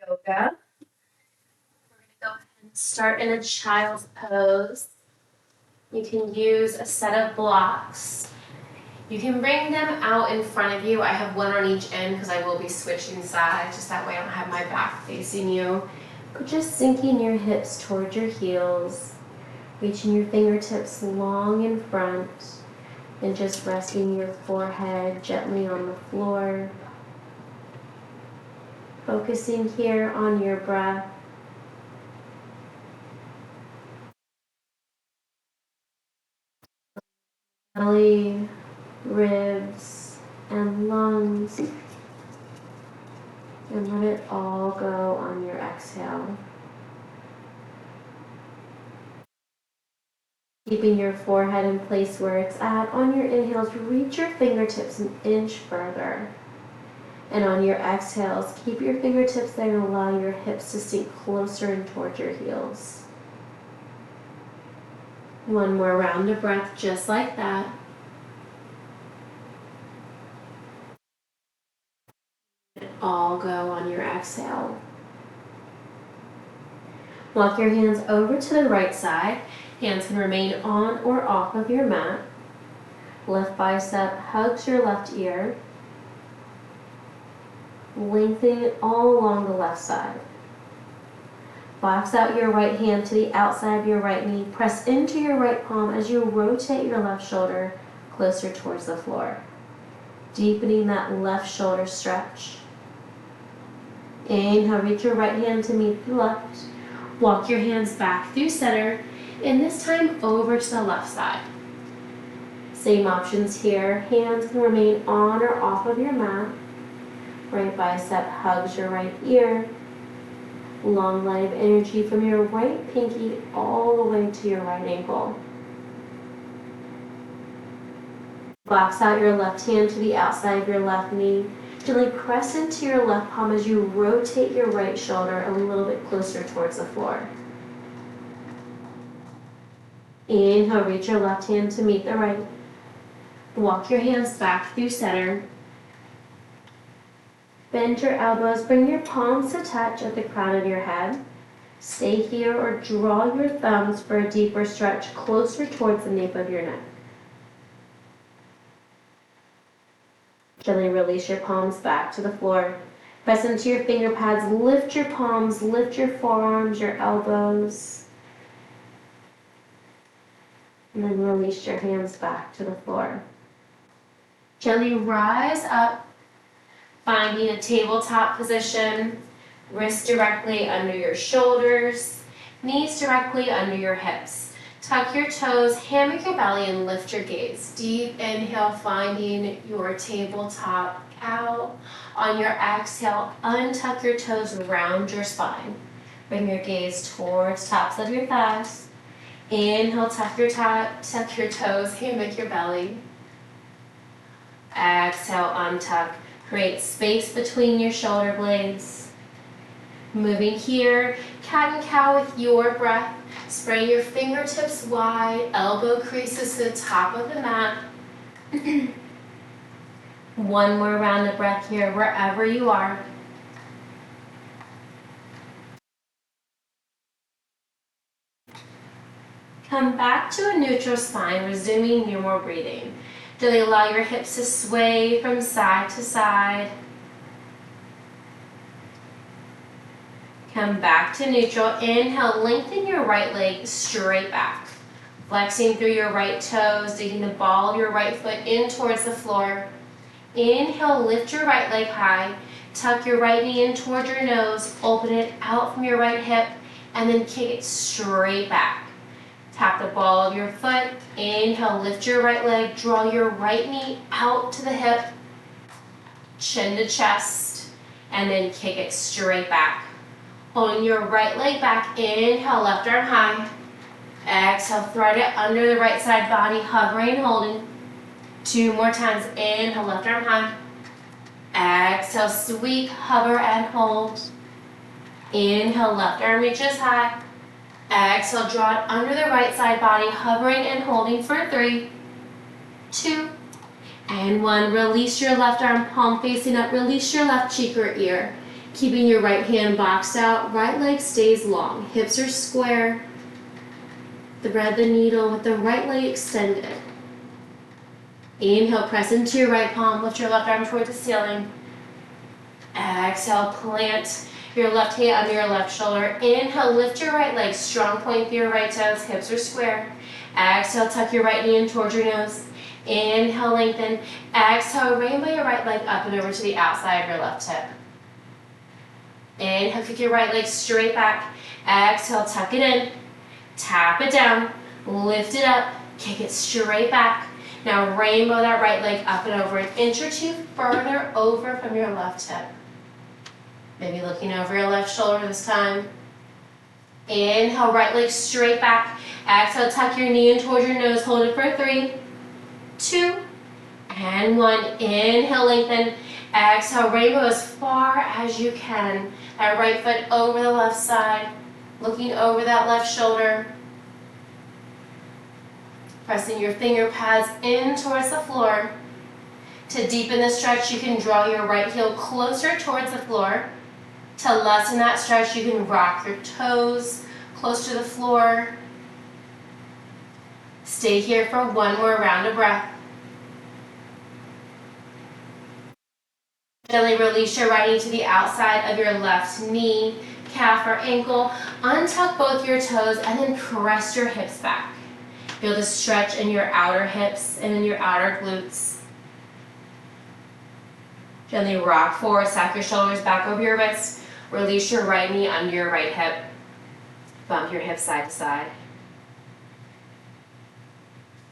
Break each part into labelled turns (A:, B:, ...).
A: Yoga. We're going to go ahead and start in a child's pose. You can use a set of blocks. You can bring them out in front of you. I have one on each end because I will be switching sides, just that way I don't have my back facing you. But just sinking your hips towards your heels, reaching your fingertips long in front, and just resting your forehead gently on the floor. Focusing here on your breath. Belly, ribs, and lungs. And let it all go on your exhale. Keeping your forehead in place where it's at. On your inhales, reach your fingertips an inch further. And on your exhales, keep your fingertips there and allow your hips to sink closer in towards your heels. One more round of breath, just like that. Let it all go on your exhale. Walk your hands over to the right side. Hands can remain on or off of your mat. Left bicep hugs your left ear. Lengthening it all along the left side. Box out your right hand to the outside of your right knee. Press into your right palm as you rotate your left shoulder closer towards the floor. Deepening that left shoulder stretch. Inhale, reach your right hand to meet the left. Walk your hands back through center, and this time over to the left side. Same options here. Hands can remain on or off of your mat. Right bicep hugs your right ear. Long line of energy from your right pinky all the way to your right ankle. Box out your left hand to the outside of your left knee. Gently press into your left palm as you rotate your right shoulder a little bit closer towards the floor. Inhale, reach your left hand to meet the right. Walk your hands back through center. Bend your elbows, bring your palms to touch at the crown of your head. Stay here or draw your thumbs for a deeper stretch closer towards the nape of your neck. Gently release your palms back to the floor. Press into your finger pads, lift your palms, lift your forearms, your elbows. And then release your hands back to the floor. Gently rise up. Finding a tabletop position, wrists directly under your shoulders, knees directly under your hips. Tuck your toes, hammock your belly, and lift your gaze. Deep inhale, finding your tabletop cow. On your exhale, untuck your toes, round your spine. Bring your gaze towards tops of your thighs. Inhale, tuck your toes, hammock your belly. Exhale, untuck. Create space between your shoulder blades. Moving here, cat and cow with your breath. Spread your fingertips wide, elbow creases to the top of the mat. One more round of breath here, wherever you are. Come back to a neutral spine, resuming normal breathing. Gently allow your hips to sway from side to side. Come back to neutral. Inhale, lengthen your right leg straight back. Flexing through your right toes, digging the ball of your right foot in towards the floor. Inhale, lift your right leg high. Tuck your right knee in towards your nose. Open it out from your right hip, and then kick it straight back. Tap the ball of your foot. Inhale, lift your right leg. Draw your right knee out to the hip. Chin to chest. And then kick it straight back. Holding your right leg back. Inhale, left arm high. Exhale, thread it under the right side body. Hovering and holding. 2 more times. Inhale, left arm high. Exhale, sweep, hover, and hold. Inhale, left arm reaches high. Exhale, draw it under the right side body, hovering and holding for 3, 2, and 1. Release your left arm, palm facing up. Release your left cheek or ear. Keeping your right hand boxed out, right leg stays long. Hips are square. Thread the needle with the right leg extended. Inhale, press into your right palm, lift your left arm towards the ceiling. Exhale, plant your left hand under your left shoulder. Inhale, lift your right leg, strong point through your right toes, hips are square. Exhale, tuck your right knee in towards your nose. Inhale, lengthen. Exhale, rainbow your right leg up and over to the outside of your left hip. Inhale, kick your right leg straight back. Exhale, tuck it in. Tap it down. Lift it up. Kick it straight back. Now rainbow that right leg up and over an inch or two further over from your left hip. Maybe looking over your left shoulder this time. Inhale, right leg straight back. Exhale, tuck your knee in towards your nose. Hold it for 3, 2, and 1. Inhale, lengthen. Exhale, rainbow as far as you can. That right foot over the left side. Looking over that left shoulder. Pressing your finger pads in towards the floor. To deepen the stretch, you can draw your right heel closer towards the floor. To lessen that stretch, you can rock your toes close to the floor. Stay here for one more round of breath. Gently release your right knee to the outside of your left knee, calf or ankle. Untuck both your toes and then press your hips back. Feel the stretch in your outer hips and in your outer glutes. Gently rock forward, stack your shoulders back over your wrists. Release your right knee under your right hip. Bump your hips side to side.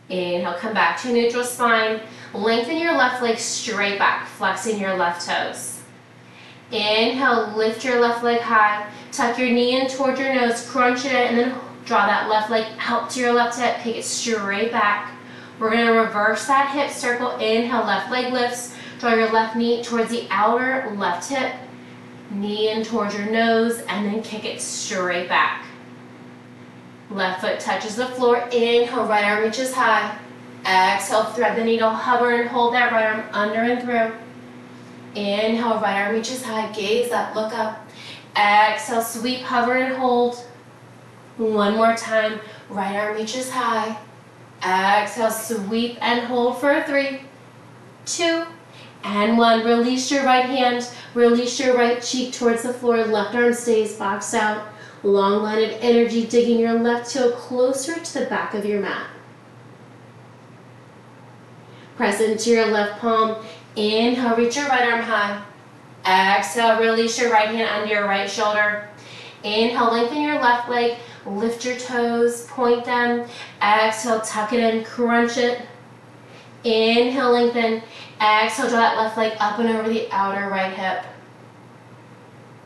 A: Inhale, come back to neutral spine. Lengthen your left leg straight back, flexing your left toes. Inhale, lift your left leg high. Tuck your knee in toward your nose, crunch it in, and then draw that left leg out to your left hip. Take it straight back. We're going to reverse that hip circle. Inhale, left leg lifts. Draw your left knee towards the outer left hip. Knee in towards your nose, and then kick it straight back. Left foot touches the floor. Inhale, right arm reaches high. Exhale, thread the needle, hover and hold that right arm under and through. Inhale, right arm reaches high, gaze up, look up. Exhale, sweep, hover and hold. One more time, right arm reaches high. Exhale, sweep and hold for 3, 2, and 1. Release your right hand, release your right cheek towards the floor. Left arm stays boxed out. Long line of energy, digging your left toe closer to the back of your mat. Press into your left palm. Inhale, reach your right arm high. Exhale, release your right hand under your right shoulder. Inhale, lengthen your left leg. Lift your toes, point them. Exhale, tuck it in, crunch it. Inhale, lengthen. Exhale, draw that left leg up and over the outer right hip.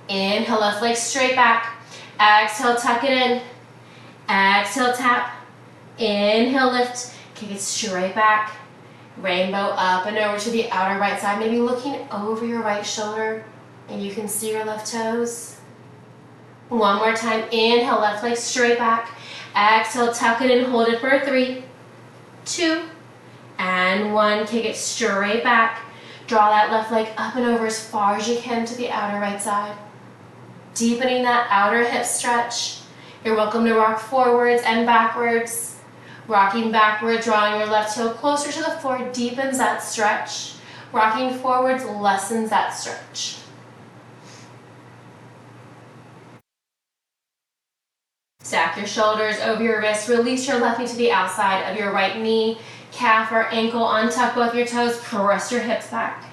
A: Inhale, left leg straight back. Exhale, tuck it in. Exhale, tap. Inhale, lift. Kick it straight back. Rainbow up and over to the outer right side. Maybe looking over your right shoulder and you can see your left toes. One more time. Inhale, left leg straight back. Exhale, tuck it in, hold it for 3, 2, and 1. Kick it straight back. Draw that left leg up and over as far as you can to the outer right side. Deepening that outer hip stretch. You're welcome to rock forwards and backwards. Rocking backward, drawing your left heel closer to the floor, deepens that stretch. Rocking forwards lessens that stretch. Stack your shoulders over your wrists. Release your left knee to the outside of your right knee, calf or ankle. Untuck both your toes. Press your hips back.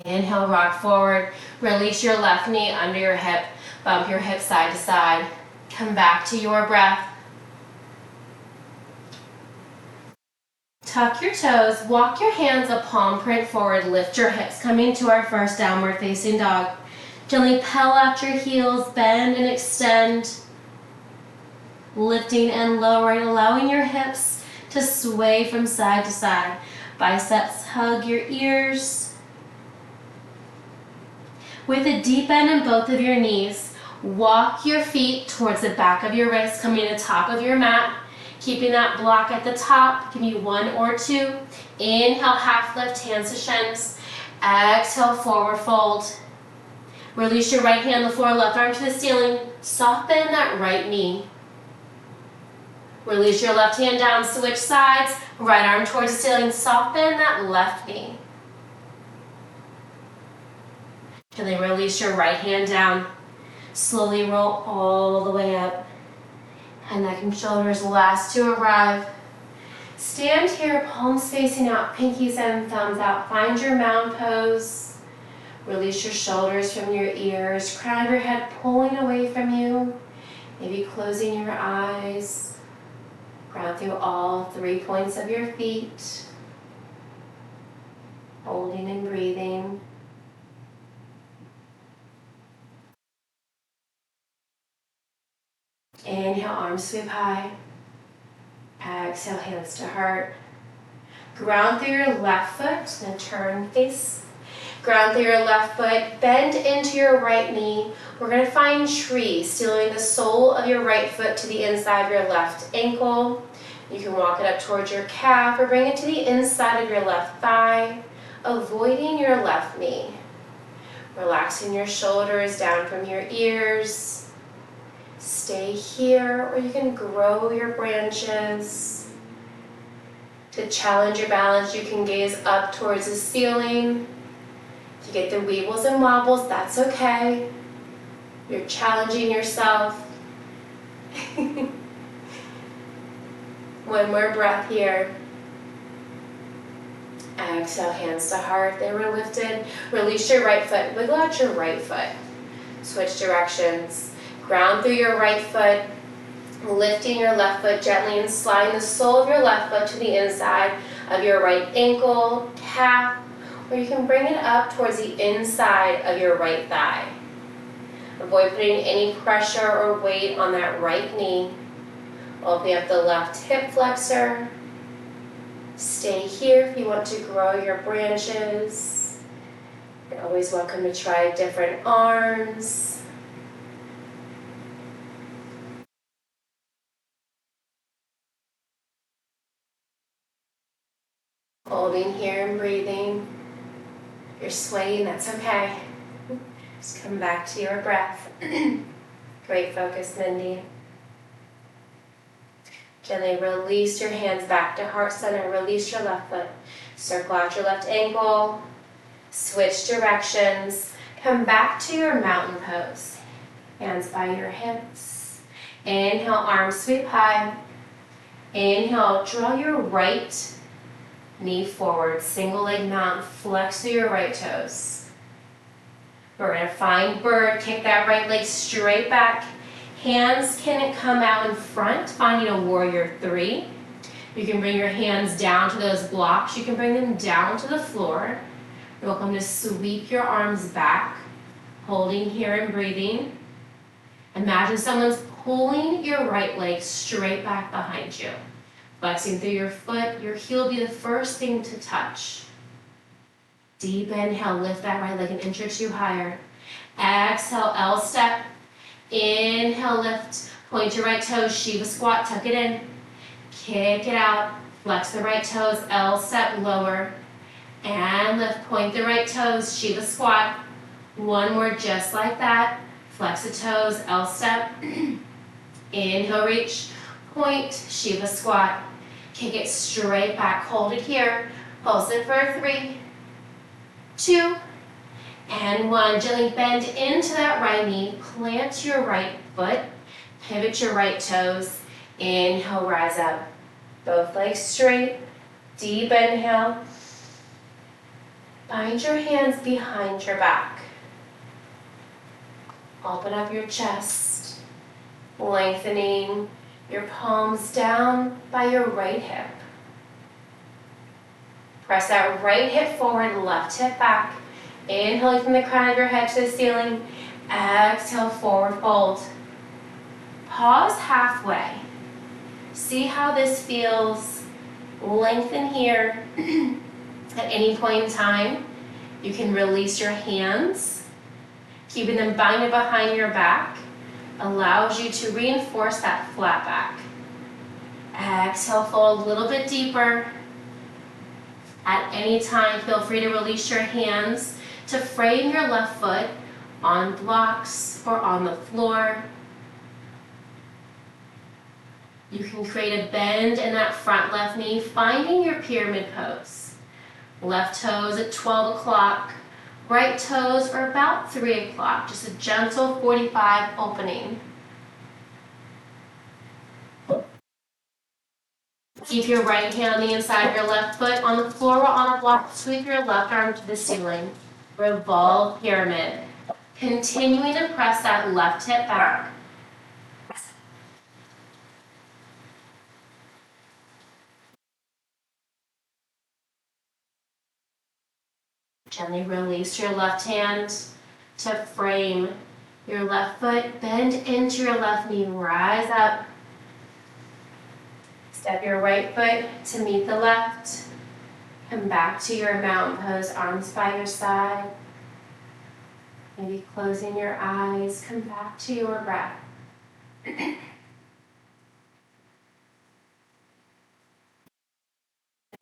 A: Inhale, rock forward. Release your left knee under your hip. Bump your hips side to side. Come back to your breath. Tuck your toes. Walk your hands a palm print forward. Lift your hips. Coming to our first downward facing dog. Gently pedal out your heels. Bend and extend. Lifting and lowering. Allowing your hips to sway from side to side. Biceps hug your ears. With a deep bend in both of your knees, walk your feet towards the back of your wrist, coming to the top of your mat. Keeping that block at the top, give me 1 or 2. Inhale, half lift, hands to shins. Exhale, forward fold. Release your right hand on the floor, left arm to the ceiling. Soften that right knee. Release your left hand down, switch sides. Right arm towards the ceiling, soften that left knee. And then release your right hand down. Slowly roll all the way up. And neck and shoulders last to arrive. Stand here, palms facing out, pinkies and thumbs out. Find your mound pose. Release your shoulders from your ears. Crown of your head pulling away from you. Maybe closing your eyes. Ground through all 3 points of your feet. Holding and breathing. Inhale, arms sweep high. Exhale, hands to heart. Ground through your left foot, then turn face. Ground through your left foot, bend into your right knee. We're going to find tree, stealing the sole of your right foot to the inside of your left ankle. You can walk it up towards your calf or bring it to the inside of your left thigh, avoiding your left knee. Relaxing your shoulders down from your ears. Stay here, or you can grow your branches. To challenge your balance, you can gaze up towards the ceiling. If you get the weebles and wobbles, that's okay. You're challenging yourself. One more breath here. Exhale, hands to heart. They were lifted. Release your right foot. Wiggle out your right foot. Switch directions. Ground through your right foot, lifting your left foot gently and sliding the sole of your left foot to the inside of your right ankle, calf, or you can bring it up towards the inside of your right thigh. Avoid putting any pressure or weight on that right knee. Opening up the left hip flexor. Stay here if you want to grow your branches. You're always welcome to try different arms. Holding here and breathing. If you're swaying, that's okay. Just come back to your breath. Great focus, Mindy. Gently release your hands back to heart center. Release your left foot. Circle out your left ankle. Switch directions. Come back to your mountain pose. Hands by your hips. Inhale, arms sweep high. Inhale, draw your right knee forward, single leg mountain, flex through your right toes. We're going to find bird, kick that right leg straight back. Hands can come out in front, finding a warrior 3. You can bring your hands down to those blocks. You can bring them down to the floor. You're welcome to sweep your arms back, holding here and breathing. Imagine someone's pulling your right leg straight back behind you. Flexing through your foot, your heel will be the first thing to touch. Deep inhale, lift that right leg an inch or 2 higher. Exhale, L step. Inhale, lift. Point your right toes, Shiva squat, tuck it in. Kick it out. Flex the right toes, L step, lower. And lift, point the right toes, Shiva squat. One more just like that. Flex the toes, L step. Inhale, reach. Point, Shiva squat. Kick it straight back. Hold it here. Pulse it for 3, 2, and 1. Gently bend into that right knee. Plant your right foot. Pivot your right toes. Inhale, rise up. Both legs straight. Deep inhale. Bind your hands behind your back. Open up your chest. Lengthening your palms down by your right hip. Press that right hip forward, left hip back. Inhaling from the crown of your head to the ceiling. Exhale, forward fold. Pause halfway. See how this feels. Lengthen here. At any point in time, you can release your hands. Keeping them binded behind your back allows you to reinforce that flat back. Exhale, fold a little bit deeper. At any time, feel free to release your hands to frame your left foot on blocks or on the floor. You can create a bend in that front left knee, finding your pyramid pose. Left toes at 12 o'clock, right toes are about 3 o'clock, just a gentle 45 opening. Keep your right hand on the inside of your left foot on the floor or on a block. Sweep your left arm to the ceiling. Revolve pyramid. Continuing to press that left hip back. Gently release your left hand to frame your left foot. Bend into your left knee. Rise up. Step your right foot to meet the left. Come back to your mountain pose, arms by your side. Maybe closing your eyes. Come back to your breath.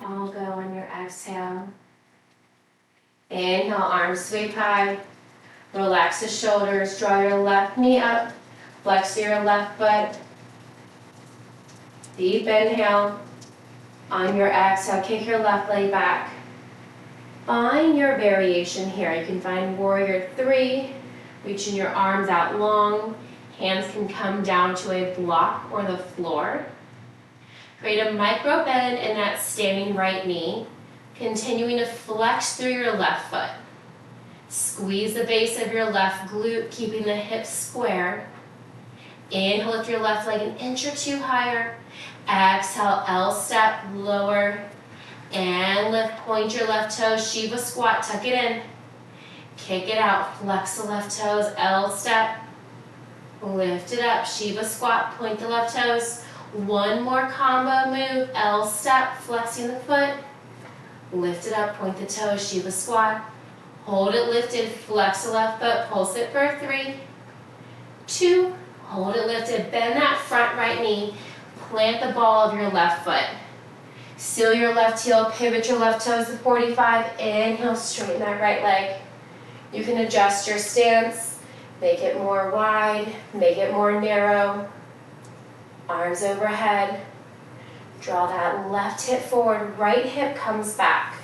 A: All go on your exhale. Inhale, arms sweep high. Relax the shoulders. Draw your left knee up. Flex your left foot. Deep inhale. On your exhale, kick your left leg back. Find your variation here. You can find warrior 3, reaching your arms out long. Hands can come down to a block or the floor. Create a micro bend in that standing right knee. Continuing to flex through your left foot. Squeeze the base of your left glute, keeping the hips square. Inhale, lift your left leg an inch or 2 higher. Exhale, L step, lower. And lift, point your left toes, Shiva squat, tuck it in. Kick it out, flex the left toes, L step. Lift it up, Shiva squat, point the left toes. One more combo move, L step, flexing the foot. Lift it up, point the toes, Shiva squat. Hold it lifted, flex the left foot, pulse it for 3, 2, hold it lifted, bend that front right knee, plant the ball of your left foot. Seal your left heel, pivot your left toes to 45, inhale, straighten that right leg. You can adjust your stance, make it more wide, make it more narrow. Arms overhead. Draw that left hip forward, right hip comes back.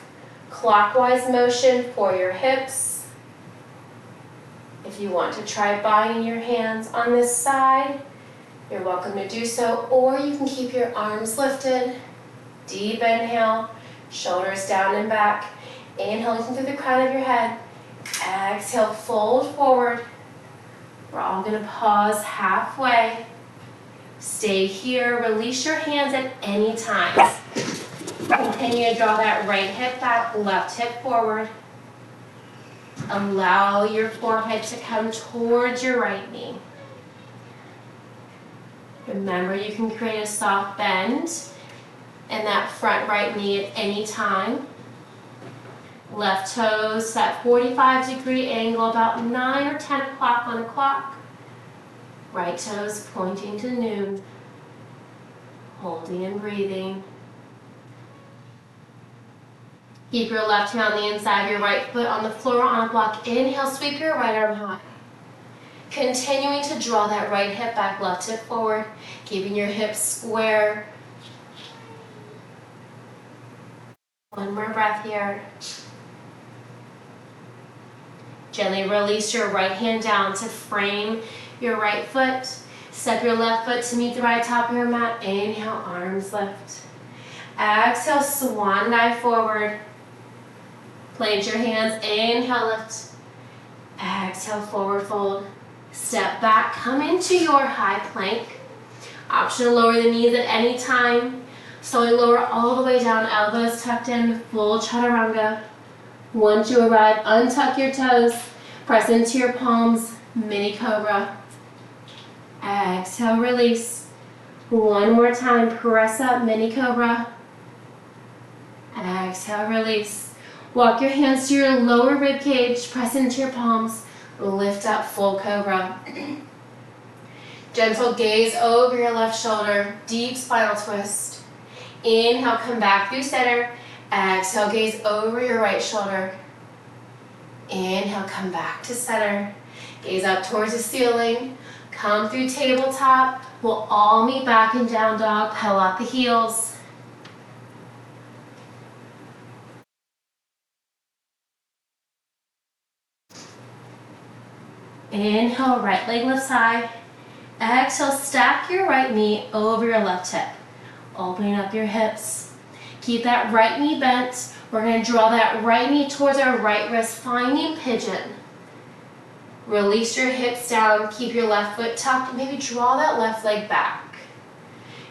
A: Clockwise motion for your hips. If you want to try binding your hands on this side, you're welcome to do so, or you can keep your arms lifted. Deep inhale, shoulders down and back. Inhale, looking through the crown of your head. Exhale, fold forward. We're all going to pause halfway. Stay here, release your hands at any time. Continue to draw that right hip back, left hip forward. Allow your forehead to come towards your right knee. Remember, you can create a soft bend in that front right knee at any time. Left toes, that 45-degree angle, about 9 or 10 o'clock on the clock. Right toes pointing to noon. Holding and breathing. Keep your left hand on the inside of your right foot on the floor on a block. Inhale, sweep your right arm high. Continuing to draw that right hip back, left hip forward, keeping your hips square. One more breath here. Gently release your right hand down to frame your right foot. Step your left foot to meet the right top of your mat. Inhale, arms lift. Exhale, swan dive forward. Plant your hands, inhale, lift. Exhale, forward fold. Step back, come into your high plank. Option to lower the knees at any time. Slowly lower all the way down, elbows tucked in, full chaturanga. Once you arrive, untuck your toes, press into your palms, mini cobra. Exhale, release. One more time, press up, mini cobra. Exhale, release. Walk your hands to your lower rib cage, press into your palms, lift up, full cobra. Gentle gaze over your left shoulder, deep spinal twist. Inhale, come back through center. Exhale, gaze over your right shoulder. Inhale, come back to center. Gaze up towards the ceiling. Come through tabletop. We'll all meet back in down dog. Pedal out the heels. Inhale, right leg lifts high. Exhale, stack your right knee over your left hip. Opening up your hips. Keep that right knee bent. We're going to draw that right knee towards our right wrist, finding pigeon. Release your hips down. Keep your left foot tucked. Maybe draw that left leg back.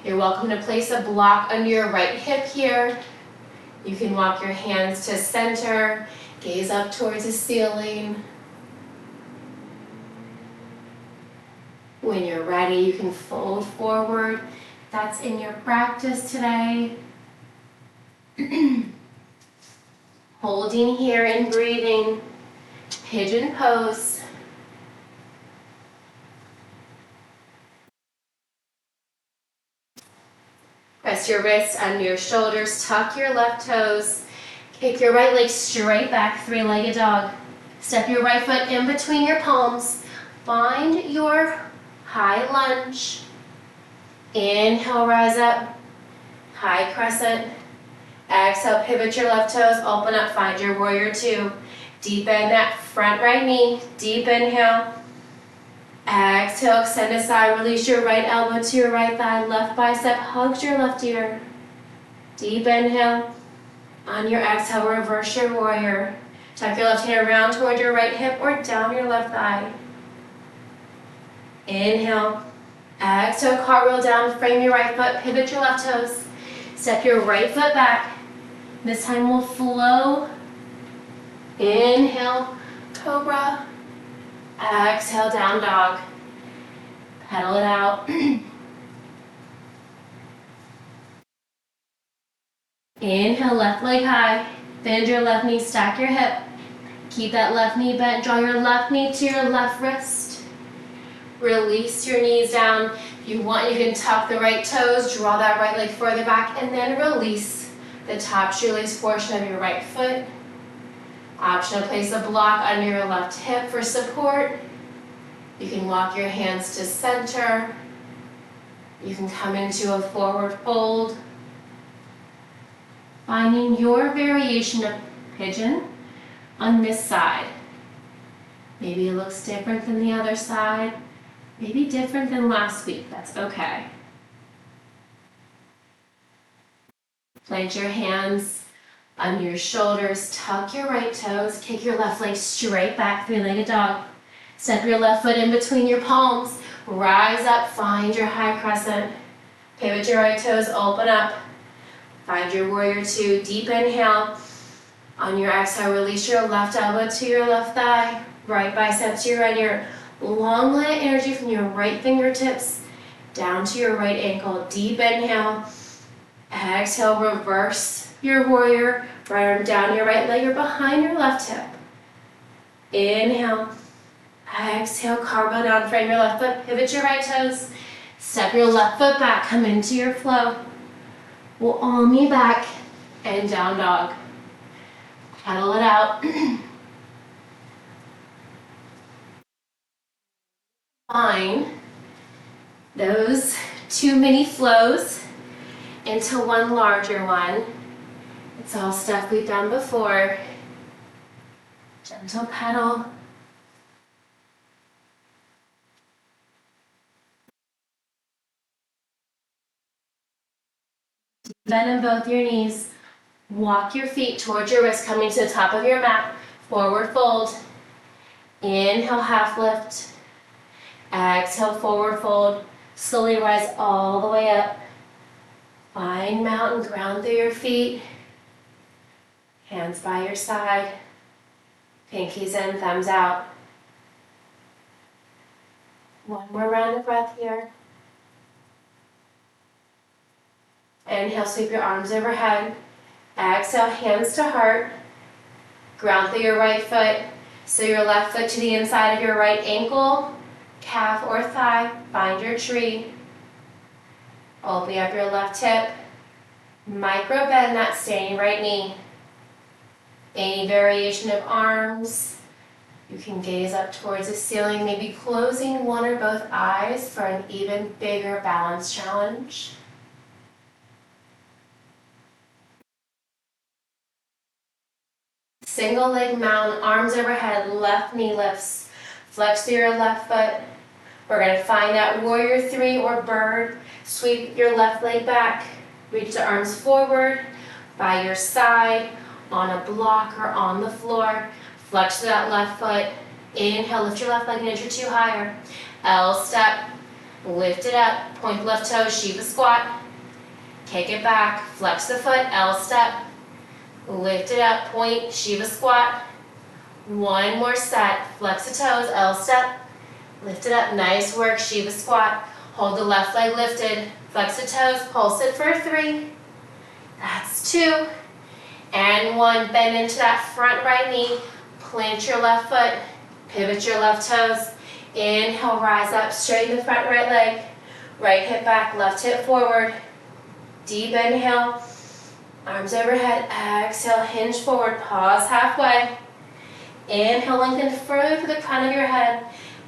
A: You're welcome to place a block under your right hip here. You can walk your hands to center. Gaze up towards the ceiling. When you're ready, you can fold forward. That's in your practice today. Holding here and breathing. Pigeon pose. Press your wrists under your shoulders. Tuck your left toes. Kick your right leg straight back, three-legged dog. Step your right foot in between your palms. Find your high lunge. Inhale, rise up. High crescent. Exhale, pivot your left toes. Open up, find your warrior two. Deepen that front right knee. Deep inhale. Exhale, extend aside. Release your right elbow to your right thigh. Left bicep hugs your left ear. Deep inhale. On your exhale, reverse your warrior. Tuck your left hand around toward your right hip or down your left thigh. Inhale. Exhale, cartwheel down. Frame your right foot. Pivot your left toes. Step your right foot back. This time we'll flow. Inhale, cobra. Exhale, down dog. Pedal it out. Inhale, left leg high. Bend your left knee, stack your hip. Keep that left knee bent. Draw your left knee to your left wrist. Release your knees down. If you want, you can tuck the right toes, draw that right leg further back, and then release the top shoelace portion of your right foot. Option to place a block under your left hip for support. You can walk your hands to center. You can come into a forward fold. Finding your variation of pigeon on this side. Maybe it looks different than the other side. Maybe different than last week. That's okay. Plant your hands under your shoulders. Tuck your right toes. Kick your left leg straight back, three-legged dog. Step your left foot in between your palms. Rise up, find your high crescent. Pivot your right toes, open up. Find your warrior two, deep inhale. On your exhale, release your left elbow to your left thigh. Right bicep to your right ear. Long line of energy from your right fingertips down to your right ankle. Deep inhale. Exhale, reverse your warrior. Right arm down your right leg or behind your left hip. Inhale. Exhale, cartwheel down, frame your left foot, pivot your right toes. Step your left foot back, come into your flow. We'll all meet back and down dog. Pedal it out. Combine those two mini flows into one larger one. It's all stuff we've done before. Gentle pedal. Bend in both your knees. Walk your feet towards your wrist, coming to the top of your mat. Forward fold. Inhale, half lift. Exhale, forward fold. Slowly rise all the way up. Find mountain, ground through your feet. Hands by your side. Pinkies in, thumbs out. One more round of breath here. Inhale, sweep your arms overhead. Exhale, hands to heart. Ground through your right foot. So your left foot to the inside of your right ankle. calf or thigh, find your tree. Open up your left hip, micro bend that standing right knee. Any variation of arms, you can gaze up towards the ceiling, maybe closing one or both eyes for an even bigger balance challenge. Single leg mound, arms overhead, left knee lifts. Flex through your left foot. We're going to find that warrior three or bird. Sweep your left leg back. Reach the arms forward, by your side, on a block or on the floor. Flex that left foot. Inhale, lift your left leg an inch or two higher. L step, lift it up, point the left toe, Shiva squat. Kick it back, flex the foot, L step. Lift it up, point, Shiva squat. One more set, flex the toes, L step. Lift it up, nice work, Shiva squat. Hold the left leg lifted, flex the toes, pulse it for 3. That's 2. And 1, bend into that front right knee, plant your left foot, pivot your left toes. Inhale, rise up, straighten the front right leg. Right hip back, left hip forward. Deep inhale. Arms overhead, exhale, hinge forward, pause halfway. Inhale, lengthen further to the crown of your head.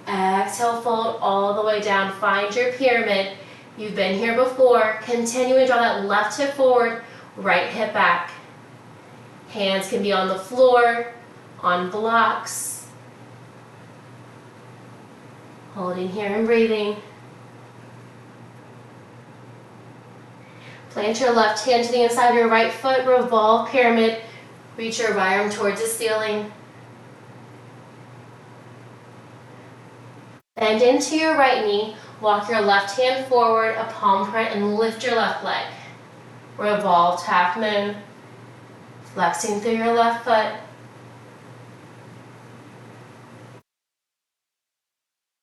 A: Exhale, fold all the way down, find your pyramid. You've been here before. Continue to draw that left hip forward, right hip back. Hands can be on the floor, on blocks. Holding here and breathing. Plant your left hand to the inside of your right foot, revolve pyramid, reach your right arm towards the ceiling. Bend into your right knee, walk your left hand forward, a palm print, and lift your left leg. Revolved half moon, flexing through your left foot.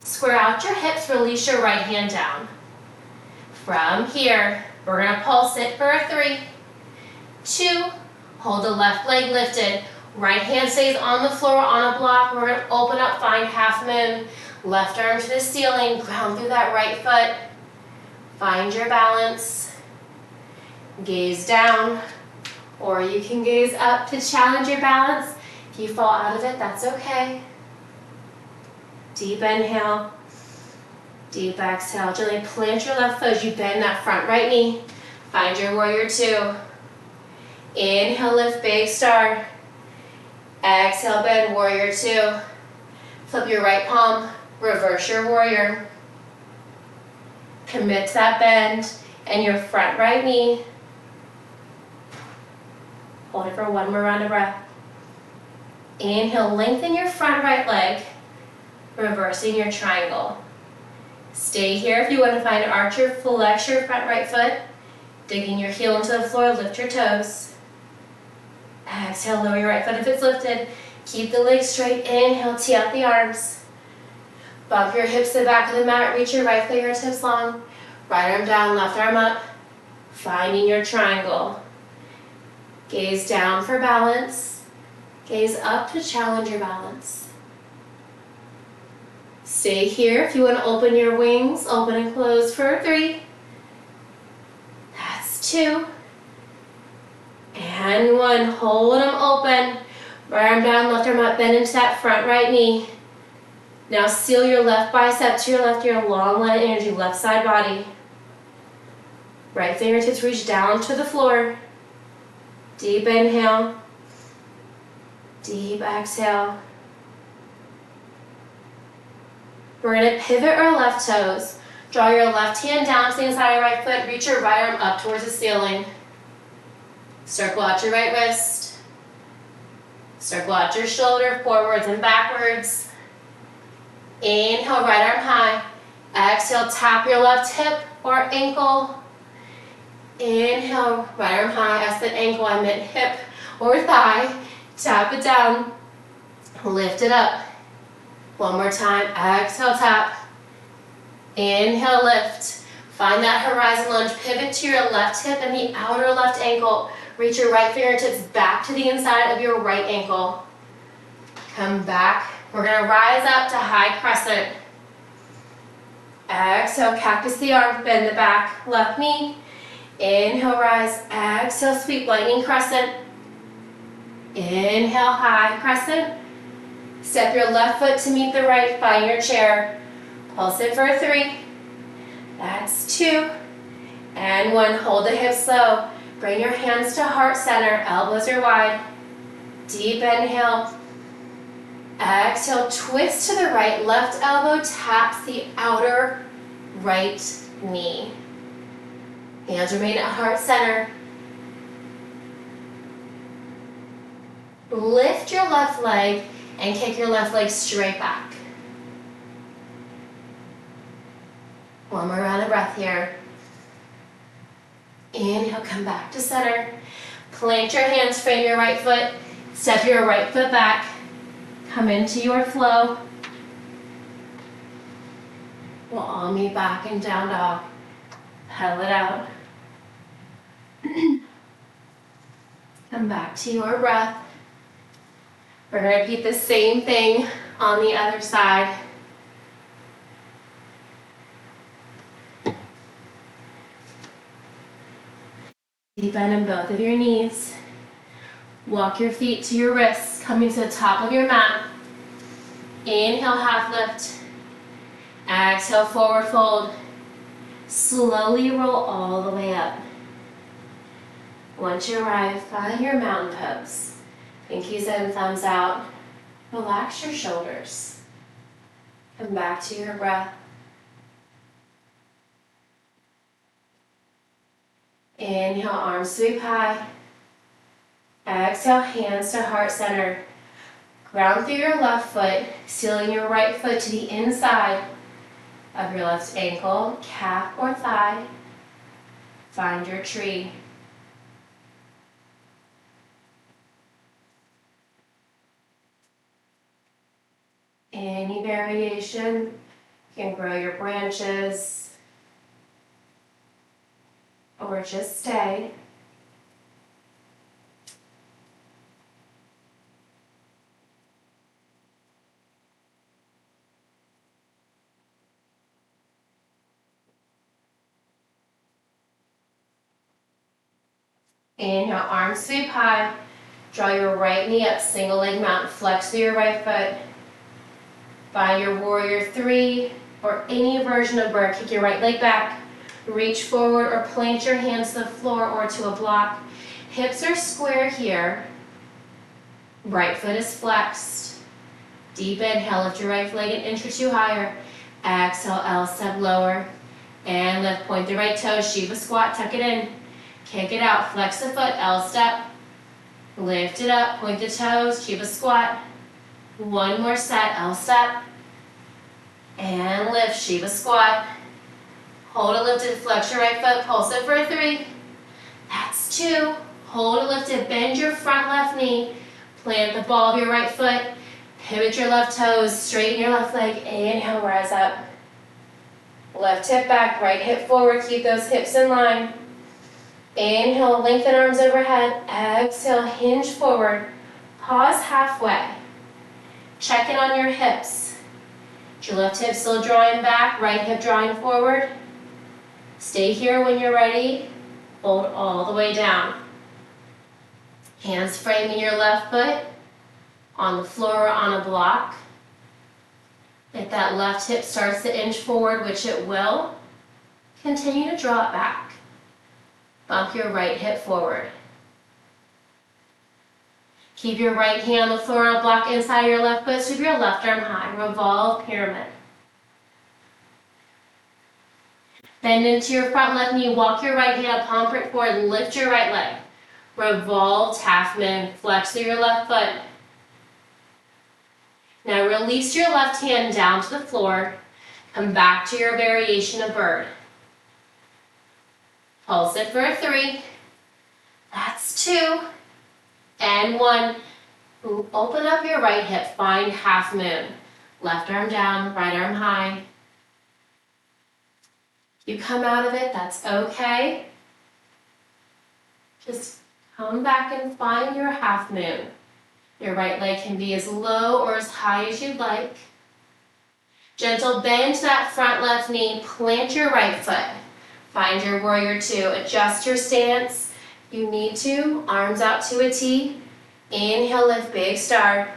A: Square out your hips, release your right hand down. From here, we're going to pulse it for 3, 2, hold the left leg lifted. Right hand stays on the floor on a block. We're going to open up, find half moon. Left arm to the ceiling, ground through that right foot. Find your balance. Gaze down, or you can gaze up to challenge your balance. If you fall out of it, that's okay. Deep inhale. Deep exhale. Gently plant your left foot as you bend that front right knee. Find your warrior 2. Inhale, lift, big star. Exhale, bend, warrior 2. Flip your right palm, reverse your warrior. Commit to that bend and your front right knee. Hold it for one more round of breath. Inhale, lengthen your front right leg, reversing your triangle. Stay here if you want to find an archer, flex your front right foot, digging your heel into the floor, lift your toes. Exhale, lower your right foot if it's lifted. Keep the legs straight, inhale, tee out the arms. Bump your hips to the back of the mat, reach your right fingertips long. Right arm down, left arm up. Finding your triangle. Gaze down for balance. Gaze up to challenge your balance. Stay here if you want to open your wings, open and close for 3. That's 2. And 1, hold them open. Right arm down, left arm up, bend into that front right knee. Now seal your left bicep to your left, your long leg energy, left side body. Right fingertips reach down to the floor. Deep inhale. Deep exhale. We're going to pivot our left toes. Draw your left hand down to the inside of your right foot. Reach your right arm up towards the ceiling. Circle out your right wrist. Circle out your shoulder forwards and backwards. Inhale, right arm high. Exhale, tap your left hip or ankle. Inhale, right arm high. As the ankle, I meant hip or thigh. Tap it down. Lift it up. One more time. Exhale, tap. Inhale, lift. Find that horizon lunge. Pivot to your left hip and the outer left ankle. Reach your right fingertips back to the inside of your right ankle. Come back. We're going to rise up to high crescent. Exhale, cactus the arm, bend the back, left knee. Inhale, rise. Exhale, sweep, lightning crescent. Inhale, high crescent. Step your left foot to meet the right, find your chair. Pulse it for 3. That's 2. And 1, hold the hips low. Bring your hands to heart center, elbows are wide. Deep inhale. Exhale, twist to the right, left elbow taps the outer right knee. Hands remain at heart center. Lift your left leg and kick your left leg straight back. One more round of breath here. Inhale, come back to center. Plant your hands, frame your right foot. Step your right foot back. Come into your flow. We'll all meet back in down dog. Pedal it out. Come back to your breath. We're going to repeat the same thing on the other side. Deep bend in both of your knees. Walk your feet to your wrists, coming to the top of your mat. Inhale, half lift. Exhale, forward fold. Slowly roll all the way up. Once you arrive, find your mountain pose. Pinkies in, thumbs out. Relax your shoulders. Come back to your breath. Inhale, arms sweep high. Exhale, hands to heart center. Ground through your left foot, sealing your right foot to the inside of your left ankle, calf or thigh. Find your tree. Any variation, you can grow your branches or just stay. Inhale, arms sweep high. Draw your right knee up, single leg mountain. Flex through your right foot. Find your warrior 3 or any version of bird. Kick your right leg back. Reach forward or plant your hands to the floor or to a block. Hips are square here. Right foot is flexed. Deep inhale, lift your right leg an inch or 2 higher. Exhale, L step lower. And lift, point the right toe, Shiva squat, tuck it in. Kick it out, flex the foot, L step. Lift it up, point the toes, Shiva squat. One more set, L step. And lift, Shiva squat. Hold it lifted, flex your right foot, pulse it for 3. That's 2. Hold it lifted, bend your front left knee. Plant the ball of your right foot. Pivot your left toes, straighten your left leg. Inhale, rise up. Left hip back, right hip forward, keep those hips in line. Inhale, lengthen arms overhead. Exhale, hinge forward. Pause halfway. Check in on your hips. Is your left hip still drawing back, right hip drawing forward? Stay here when you're ready. Fold all the way down. Hands framing your left foot on the floor or on a block. If that left hip starts to inch forward, which it will, continue to draw it back. Bump your right hip forward. Keep your right hand on the floor on a block inside your left foot. Sweep your left arm high. Revolve pyramid. Bend into your front left knee. Walk your right hand, palm print forward. Lift your right leg. Revolve half moon. Flex through your left foot. Now release your left hand down to the floor. Come back to your variation of bird. Pulse it for 3. That's 2. And 1. Open up your right hip. Find half moon. Left arm down, right arm high. You come out of it, that's okay. Just come back and find your half moon. Your right leg can be as low or as high as you'd like. Gentle bend to that front left knee, plant your right foot. Find your warrior two, adjust your stance. You need to, arms out to a T. Inhale, lift, big star.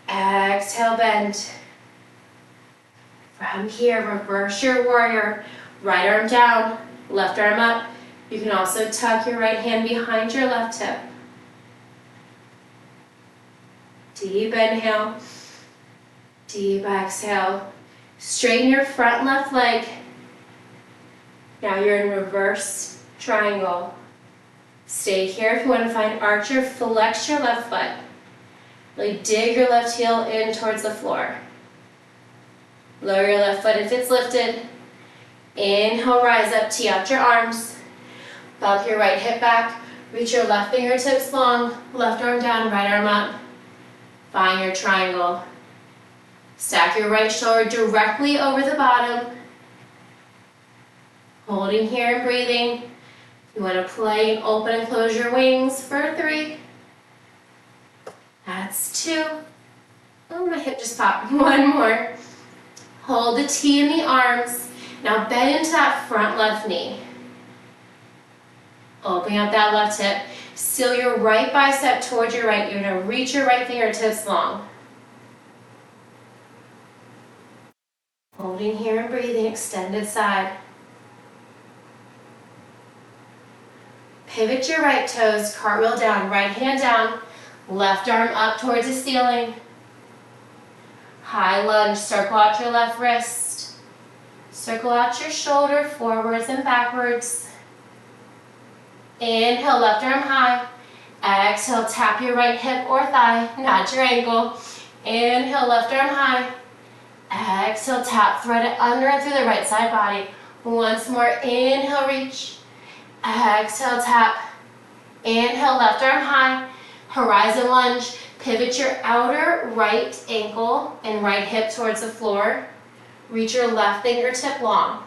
A: Exhale, bend. From here, reverse your warrior. Right arm down, left arm up. You can also tuck your right hand behind your left hip. Deep inhale, deep exhale. Straighten your front left leg. Now you're in reverse triangle. Stay here if you want to find archer, flex your left foot. Really dig your left heel in towards the floor. Lower your left foot if it's lifted. Inhale, rise up, tee out your arms. Bump your right hip back. Reach your left fingertips long, left arm down, right arm up. Find your triangle. Stack your right shoulder directly over the bottom. Holding here and breathing. You want to play and open and close your wings for 3. That's 2. Oh, my hip just popped. 1 more. Hold the T in the arms. Now bend into that front left knee. Opening up that left hip. Seal your right bicep towards your right. You're going to reach your right fingertips long. Holding here and breathing, extended side. Pivot your right toes, cartwheel down, right hand down, left arm up towards the ceiling. High lunge, circle out your left wrist. Circle out your shoulder forwards and backwards. Inhale, left arm high. Exhale, tap your right hip or thigh, not your ankle. Inhale, left arm high. Exhale, tap, thread it under and through the right side body. Once more, inhale, reach. Exhale, tap. Inhale, left arm high. Horizon lunge. Pivot your outer right ankle and right hip towards the floor. Reach your left fingertip long.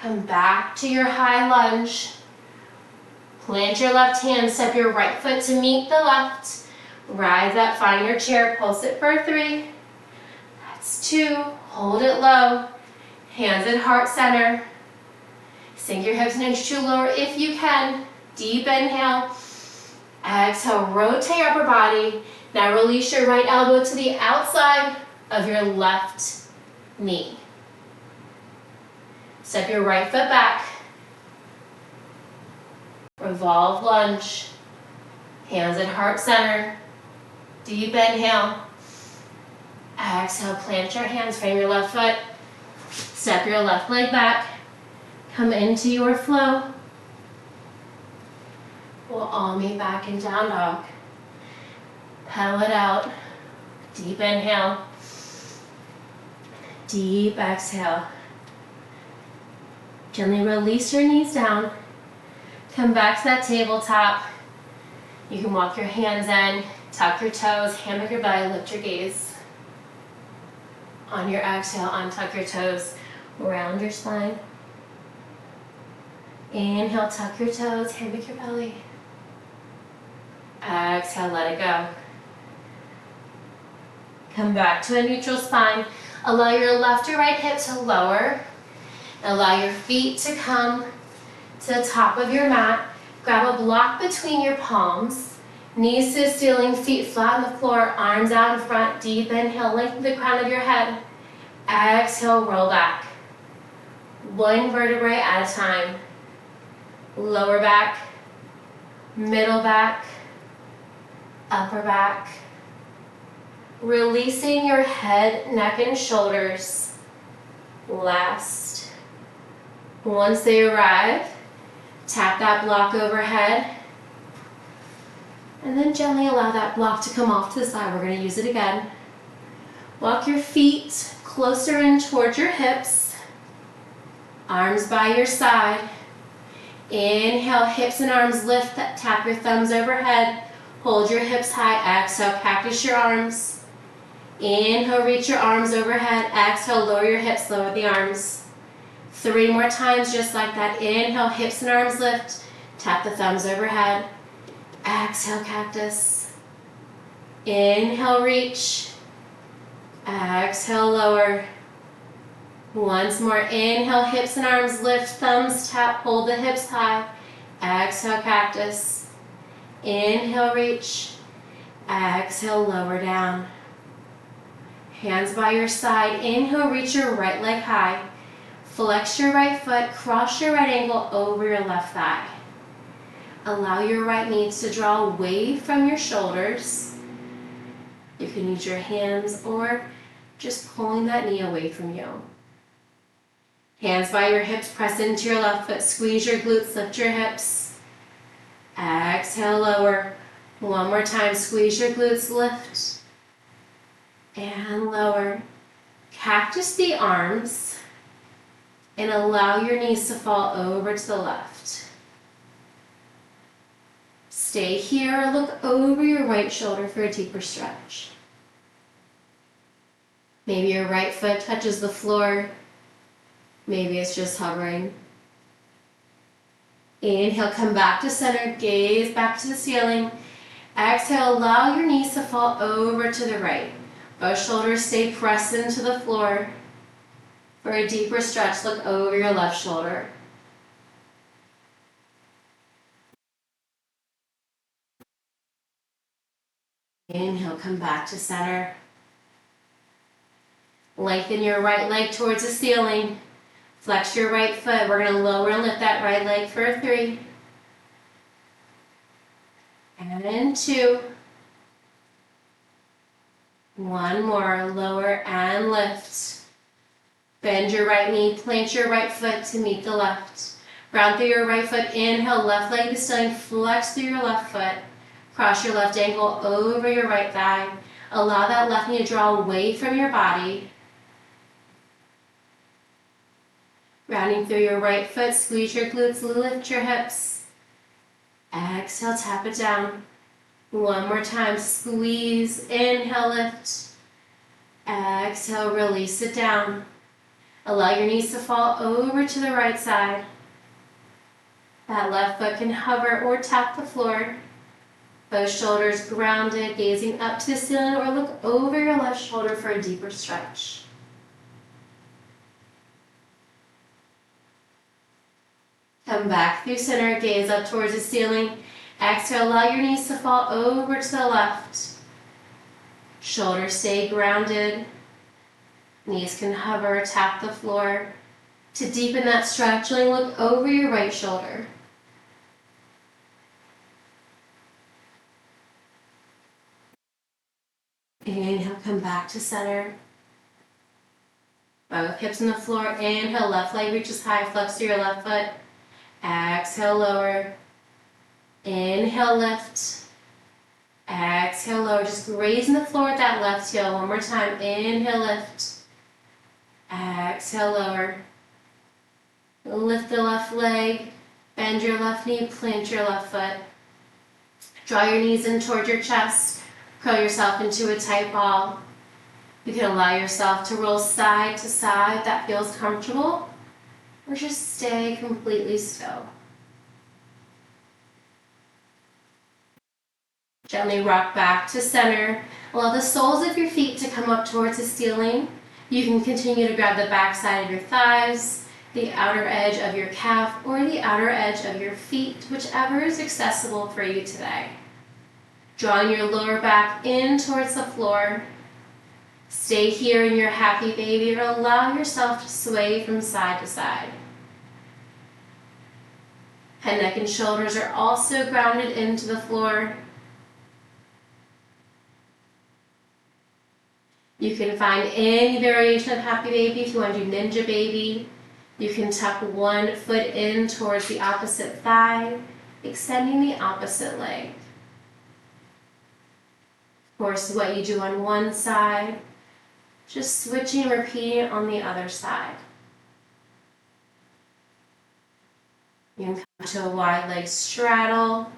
A: Come back to your high lunge. Plant your left hand, step your right foot to meet the left. Rise up, find your chair, pulse it for 3. That's 2. Hold it low. Hands at heart center. Sink your hips an inch to lower if you can. Deep inhale. Exhale, rotate your upper body. Now release your right elbow to the outside of your left knee. Step your right foot back. Revolve lunge. Hands at heart center. Deep inhale. Exhale, plant your hands, frame your left foot. Step your left leg back. Come into your flow. We'll all meet back in down dog. Pedal it out. Deep inhale. Deep exhale. Gently release your knees down. Come back to that tabletop. You can walk your hands in, tuck your toes, hammock your belly, lift your gaze. On your exhale, untuck your toes, round your spine. Inhale, tuck your toes, hammock your belly. Exhale, let it go. Come back to a neutral spine. Allow your left or right hip to lower. Allow your feet to come to the top of your mat. Grab a block between your palms. Knees to the ceiling, feet flat on the floor, arms out in front. Deep inhale, lengthen the crown of your head. Exhale, roll back. 1 vertebrae at a time. Lower back, middle back, upper back. Releasing your head, neck, and shoulders. Last. Once they arrive, tap that block overhead. And then gently allow that block to come off to the side. We're going to use it again. Walk your feet closer in towards your hips. Arms by your side. Inhale, hips and arms lift. Tap your thumbs overhead. Hold your hips high. Exhale, cactus your arms. Inhale, reach your arms overhead. Exhale, lower your hips, lower the arms. 3 more times just like that. Inhale, hips and arms lift. Tap the thumbs overhead. Exhale, cactus. Inhale, reach. Exhale, lower. Once more, inhale, hips and arms lift, thumbs tap, hold the hips high. Exhale, cactus. Inhale, reach. Exhale, lower down. Hands by your side. Inhale, reach your right leg high. Flex your right foot, cross your right ankle over your left thigh. Allow your right knee to draw away from your shoulders. You can use your hands or just pulling that knee away from you. Hands by your hips, press into your left foot, squeeze your glutes, lift your hips. Exhale, lower. One more time, squeeze your glutes, lift. And lower. Cactus the arms and allow your knees to fall over to the left. Stay here or look over your right shoulder for a deeper stretch. Maybe your right foot touches the floor. Maybe it's just hovering. Inhale, come back to center, gaze back to the ceiling. Exhale, allow your knees to fall over to the right. Both shoulders stay pressed into the floor. For a deeper stretch, look over your left shoulder. Inhale, come back to center. Lengthen your right leg towards the ceiling. Flex your right foot. We're going to lower and lift that right leg for a 3. And 2. One more, lower and lift. Bend your right knee, plant your right foot to meet the left. Round through your right foot, inhale, left leg to ceiling, flex through your left foot. Cross your left ankle over your right thigh. Allow that left knee to draw away from your body. Rounding through your right foot, squeeze your glutes, lift your hips. Exhale, tap it down. One more time, squeeze, inhale, lift. Exhale, release it down. Allow your knees to fall over to the right side. That left foot can hover or tap the floor. Both shoulders grounded, gazing up to the ceiling, or look over your left shoulder for a deeper stretch. Come back through center, gaze up towards the ceiling. Exhale, allow your knees to fall over to the left. Shoulders stay grounded. Knees can hover, tap the floor. To deepen that stretching, look over your right shoulder. Inhale, come back to center. Both hips on the floor. Inhale, left leg reaches high, flex through your left foot. Exhale, lower. Inhale, lift. Exhale, lower. Just grazing the floor with that left heel. One more time. Inhale, lift. Exhale, lower. Lift the left leg. Bend your left knee. Plant your left foot. Draw your knees in toward your chest. Curl yourself into a tight ball. You can allow yourself to roll side to side if that feels comfortable, or just stay completely still. Gently rock back to center. Allow the soles of your feet to come up towards the ceiling. You can continue to grab the back side of your thighs, the outer edge of your calf, or the outer edge of your feet, whichever is accessible for you today. Drawing your lower back in towards the floor. Stay here in your happy baby, or allow yourself to sway from side to side. Head, neck, and shoulders are also grounded into the floor. You can find any variation of happy baby. If you want to do ninja baby, you can tuck one foot in towards the opposite thigh, extending the opposite leg. Of course, what you do on one side, just switching and repeating on the other side. You can come to a wide leg straddle.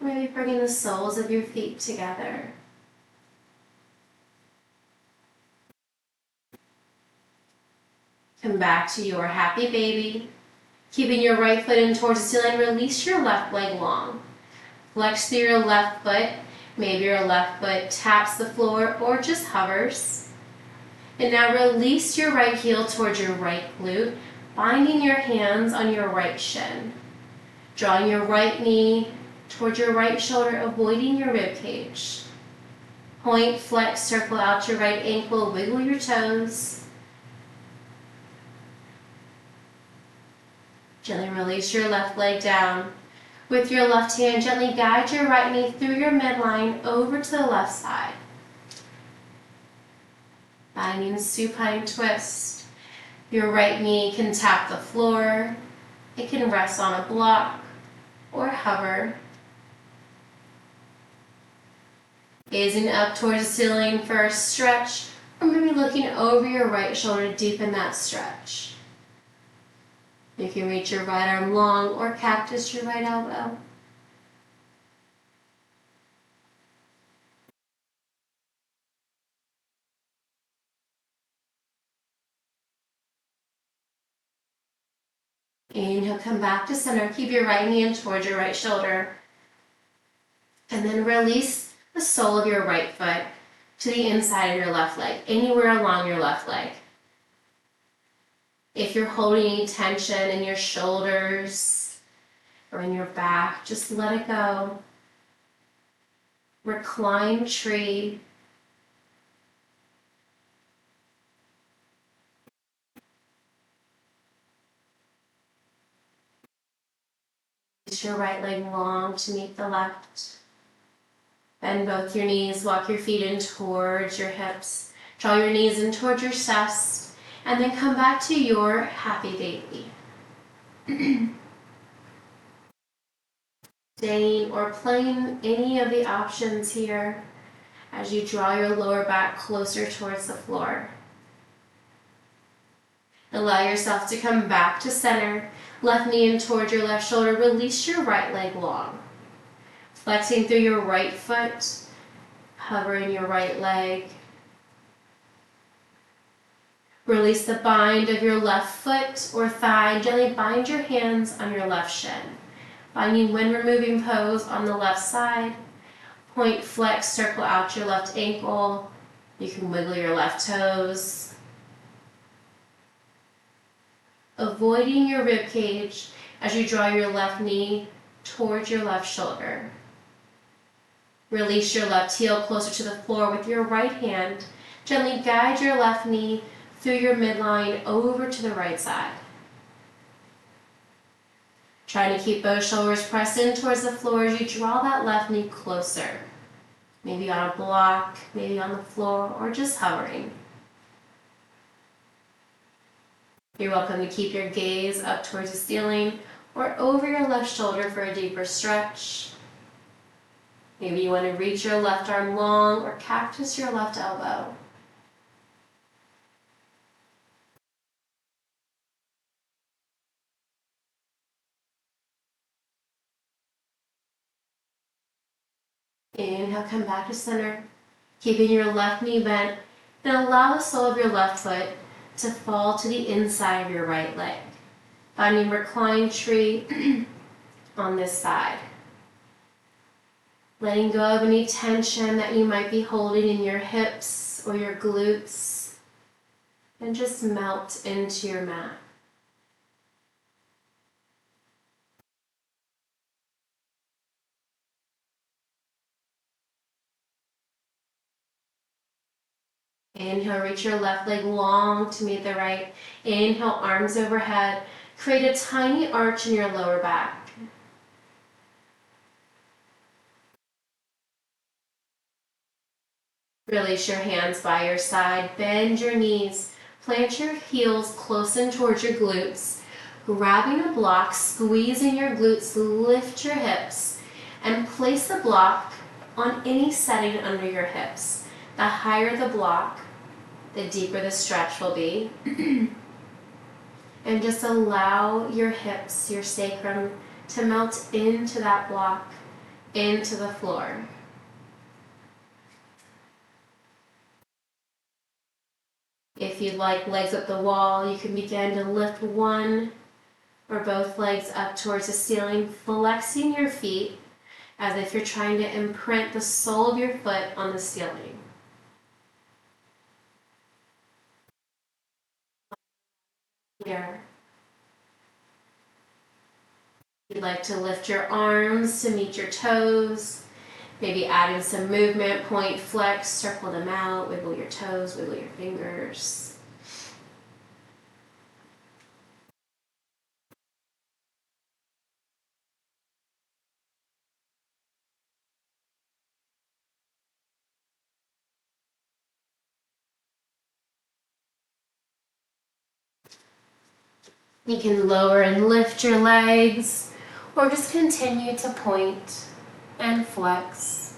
A: Maybe bringing the soles of your feet together. Come back to your happy baby. Keeping your right foot in towards the ceiling, release your left leg long. Flex through your left foot. Maybe your left foot taps the floor or just hovers. And now release your right heel towards your right glute, binding your hands on your right shin. Drawing your right knee towards your right shoulder, avoiding your rib cage. Point, flex, circle out your right ankle, wiggle your toes. Gently release your left leg down. With your left hand, gently guide your right knee through your midline over to the left side. Finding supine twist. Your right knee can tap the floor. It can rest on a block or hover. Gazing up towards the ceiling for a stretch, or maybe looking over your right shoulder to deepen that stretch. You can reach your right arm long or cactus your right elbow. Inhale, come back to center. Keep your right knee in towards your right shoulder. And then release the sole of your right foot to the inside of your left leg, anywhere along your left leg. If you're holding any tension in your shoulders or in your back, just let it go. Recline tree. Reach your right leg long to meet the left. Bend both your knees, walk your feet in towards your hips. Draw your knees in towards your chest, and then come back to your happy baby. Staying or playing any of the options here as you draw your lower back closer towards the floor. Allow yourself to come back to center. Left knee in towards your left shoulder. Release your right leg long. Flexing through your right foot, hovering your right leg. Release the bind of your left foot or thigh. Gently bind your hands on your left shin. Finding wind removing pose on the left side. Point, flex, circle out your left ankle. You can wiggle your left toes. Avoiding your rib cage as you draw your left knee towards your left shoulder. Release your left heel closer to the floor with your right hand. Gently guide your left knee through your midline over to the right side. Trying to keep both shoulders pressed in towards the floor as you draw that left knee closer. Maybe on a block, maybe on the floor, or just hovering. You're welcome to keep your gaze up towards the ceiling or over your left shoulder for a deeper stretch. Maybe you want to reach your left arm long or cactus your left elbow. Inhale, come back to center, keeping your left knee bent. Then allow the sole of your left foot to fall to the inside of your right leg. Finding reclined tree on this side. Letting go of any tension that you might be holding in your hips or your glutes. And just melt into your mat. Inhale, reach your left leg long to meet the right. Inhale, arms overhead. Create a tiny arch in your lower back. Release your hands by your side. Bend your knees. Plant your heels close in towards your glutes. Grabbing a block, squeezing your glutes, lift your hips, and place the block on any setting under your hips. The higher the block, the deeper the stretch will be. And just allow your hips, your sacrum, to melt into that block, into the floor. If you'd like legs up the wall, you can begin to lift one or both legs up towards the ceiling, flexing your feet as if you're trying to imprint the sole of your foot on the ceiling. Here. You'd like to lift your arms to meet your toes, maybe add in some movement, point, flex, circle them out, wiggle your toes, wiggle your fingers. You can lower and lift your legs, or just continue to point and flex.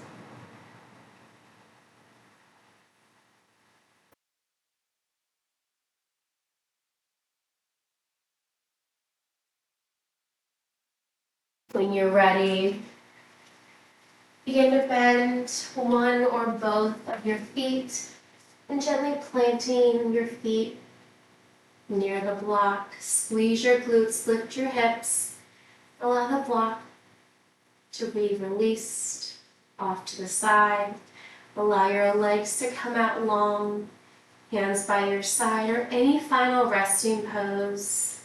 A: When you're ready, begin to bend one or both of your feet and gently planting your feet near the block. Squeeze your glutes, lift your hips, allow the block to be released off to the side. Allow your legs to come out long, hands by your side, or any final resting pose.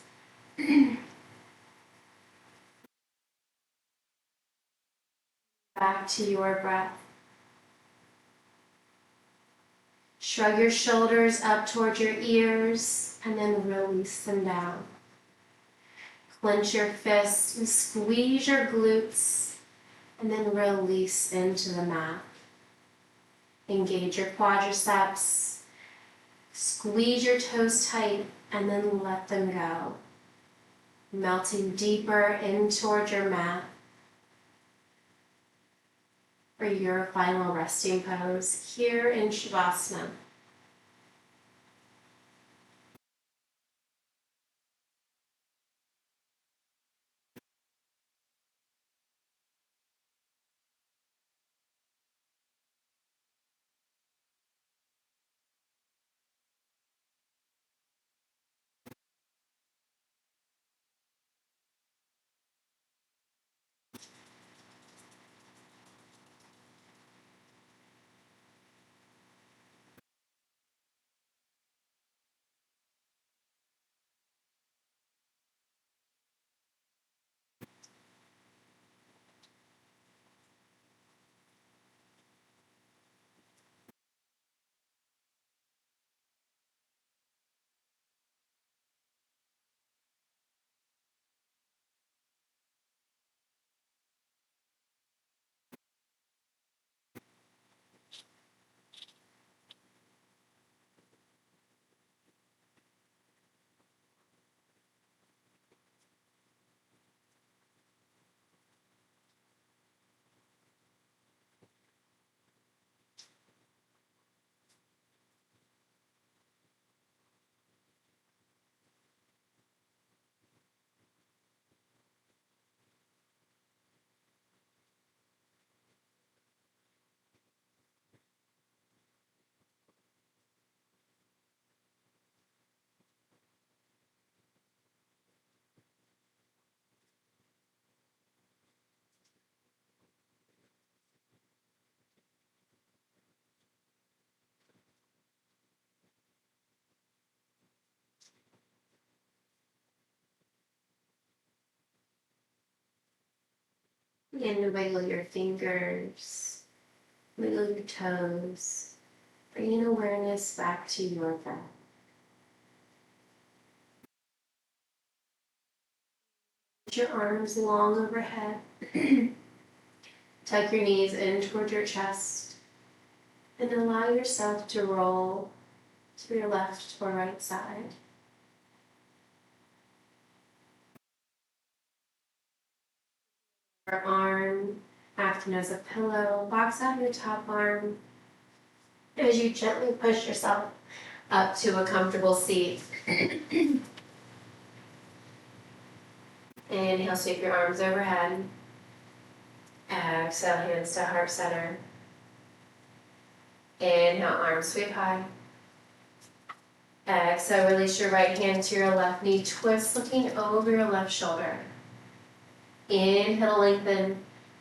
A: Back to your breath. Shrug your shoulders up towards your ears and then release them down. Clench your fists and squeeze your glutes and then release into the mat. Engage your quadriceps. Squeeze your toes tight and then let them go. Melting deeper in towards your mat for your final resting pose here in shavasana. Begin to wiggle your fingers, wiggle your toes, bringing awareness back to your breath. Put your arms long overhead. Tuck your knees in toward your chest and allow yourself to roll to your left or right side. Your arm acting as a pillow, box out your top arm as you gently push yourself up to a comfortable seat. Inhale, sweep your arms overhead. Exhale, hands to heart center. Inhale, arms sweep high. Exhale, release your right hand to your left knee, twist looking over your left shoulder. Inhale, lengthen.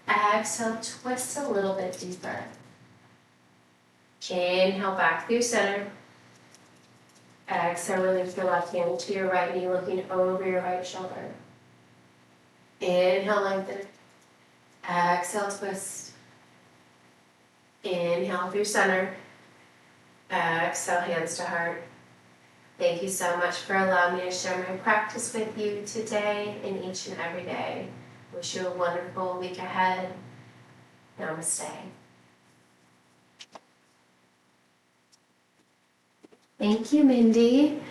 A: Exhale, twist a little bit deeper. Inhale back through center. Exhale, release your left hand to your right knee, looking over your right shoulder. Inhale, lengthen. Exhale, twist. Inhale through center. Exhale, hands to heart. Thank you so much for allowing me to share my practice with you today and each and every day. Wish you a wonderful week ahead. Namaste. Thank you, Mindy.